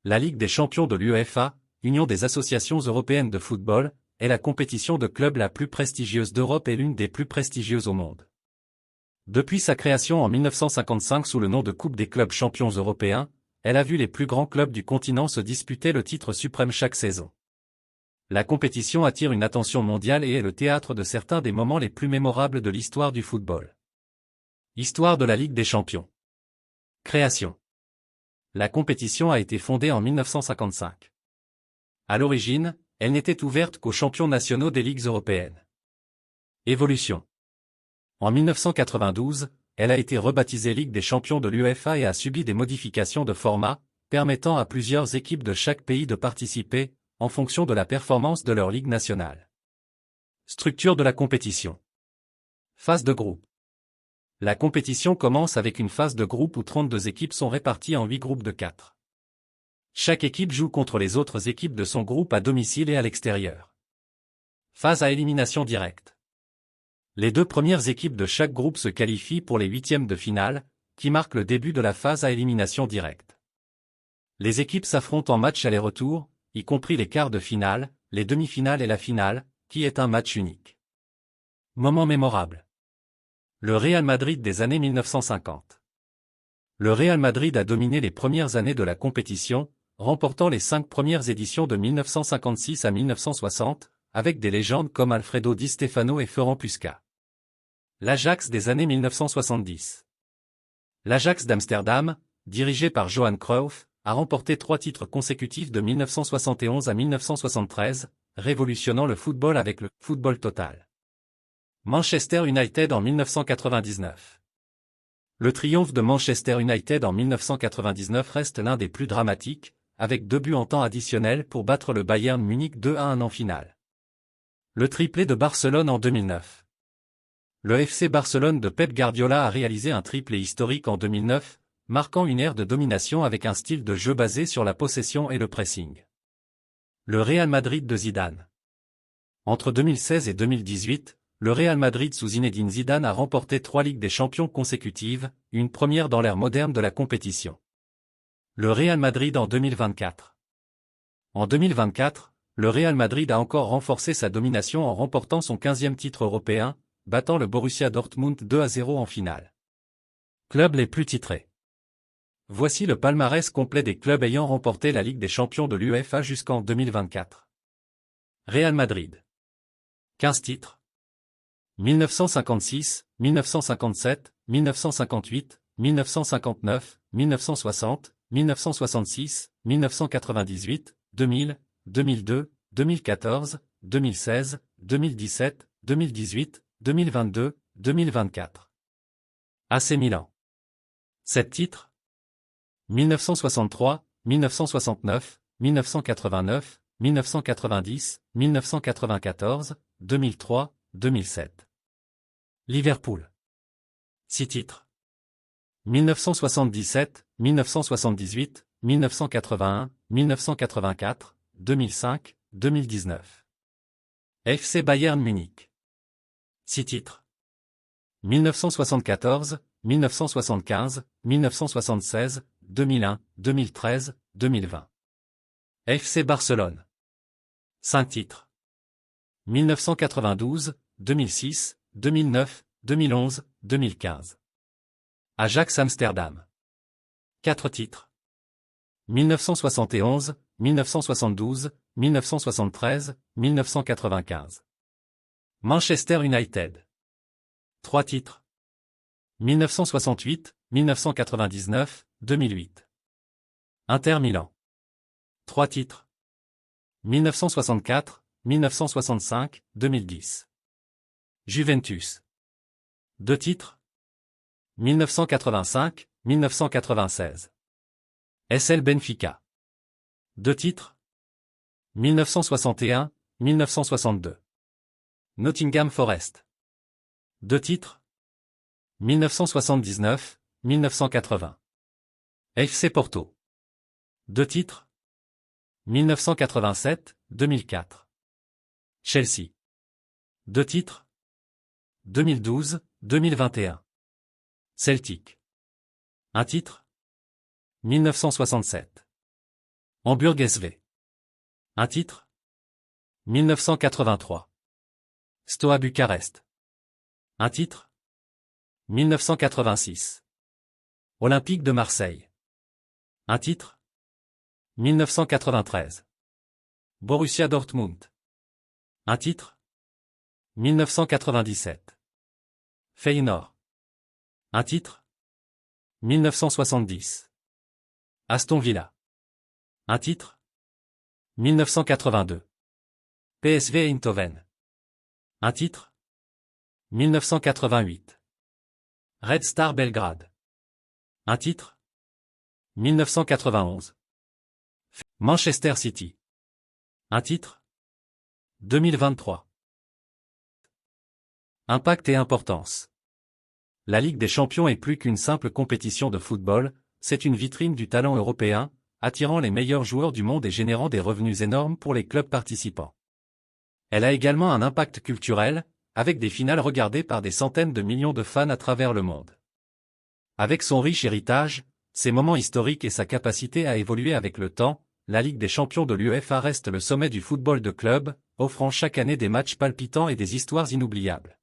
La Ligue des champions de l'UEFA, Union des associations européennes de football, est la compétition de clubs la plus prestigieuse d'Europe et l'une des plus prestigieuses au monde. Depuis sa création en 1955 sous le nom de Coupe des clubs champions européens, elle a vu les plus grands clubs du continent se disputer le titre suprême chaque saison. La compétition attire une attention mondiale et est le théâtre de certains des moments les plus mémorables de l'histoire du football. Histoire de la Ligue des champions. Création. La compétition a été fondée en 1955. À l'origine, elle n'était ouverte qu'aux champions nationaux des ligues européennes. Évolution. En 1992, elle a été rebaptisée Ligue des champions de l'UEFA et a subi des modifications de format, permettant à plusieurs équipes de chaque pays de participer, en fonction de la performance de leur ligue nationale. Structure de la compétition. Phase de groupe. La compétition commence avec une phase de groupe où 32 équipes sont réparties en 8 groupes de 4. Chaque équipe joue contre les autres équipes de son groupe à domicile et à l'extérieur. Phase à élimination directe. Les 2 premières équipes de chaque groupe se qualifient pour les huitièmes de finale, qui marquent le début de la phase à élimination directe. Les équipes s'affrontent en match aller-retour, y compris les quarts de finale, les demi-finales et la finale, qui est un match unique. Moment mémorable. Le Real Madrid des années 1950. Le Real Madrid a dominé les premières années de la compétition, remportant les 5 premières éditions de 1956 à 1960, avec des légendes comme Alfredo Di Stefano et Ferenc Puskás. L'Ajax des années 1970. L'Ajax d'Amsterdam, dirigé par Johan Cruyff, a remporté 3 titres consécutifs de 1971 à 1973, révolutionnant le football avec le « football total ». Manchester United en 1999. Le triomphe de Manchester United en 1999 reste l'un des plus dramatiques, avec 2 buts en temps additionnel pour battre le Bayern Munich 2-1 en finale. Le triplé de Barcelone en 2009. Le FC Barcelone de Pep Guardiola a réalisé un triplé historique en 2009, marquant une ère de domination avec un style de jeu basé sur la possession et le pressing. Le Real Madrid de Zidane. Entre 2016 et 2018, le Real Madrid sous Zinedine Zidane a remporté 3 Ligues des champions consécutives, une première dans l'ère moderne de la compétition. Le Real Madrid en 2024. En 2024, le Real Madrid a encore renforcé sa domination en remportant son 15e titre européen, battant le Borussia Dortmund 2-0 en finale. Clubs les plus titrés. Voici le palmarès complet des clubs ayant remporté la Ligue des champions de l'UEFA jusqu'en 2024. Real Madrid. 15 titres. 1956, 1957, 1958, 1959, 1960, 1966, 1998, 2000, 2002, 2014, 2016, 2017, 2018, 2022, 2024. AC Milan. 7 titres. 1963, 1969, 1989, 1990, 1994, 2003, 2007. Liverpool. 6 titres. 1977, 1978, 1981, 1984, 2005, 2019. FC Bayern Munich. 6 titres. 1974, 1975, 1976, 2001, 2013, 2020. FC Barcelone. 5 titres. 1992, 2006, 2009, 2011, 2015. Ajax Amsterdam. 4 titres. 1971, 1972, 1973, 1995. Manchester United. 3 titres. 1968, 1999, 2008. Inter Milan. 3 titres. 1964, 1965, 2010. Juventus. 2 titres. 1985, 1996. SL Benfica. 2 titres. 1961, 1962. Nottingham Forest. 2 titres. 1979, 1980. FC Porto. 2 titres. 1987, 2004. Chelsea. 2 titres. 2012, 2021. Celtic. 1 titre. 1967. Hamburg SV. Un titre 1983. Steaua Bucarest. Un titre 1986. Olympique de Marseille. Un titre 1993. Borussia Dortmund. Un titre 1997. Feyenoord. Un titre 1970. Aston Villa. Un titre 1982. PSV Eindhoven. Un titre 1988. Red Star Belgrade. Un titre 1991. Manchester City. Un titre 2023. Impact et importance. La Ligue des Champions est plus qu'une simple compétition de football, c'est une vitrine du talent européen, attirant les meilleurs joueurs du monde et générant des revenus énormes pour les clubs participants. Elle a également un impact culturel, avec des finales regardées par des centaines de millions de fans à travers le monde. Avec son riche héritage, ses moments historiques et sa capacité à évoluer avec le temps, la Ligue des Champions de l'UEFA reste le sommet du football de club, offrant chaque année des matchs palpitants et des histoires inoubliables.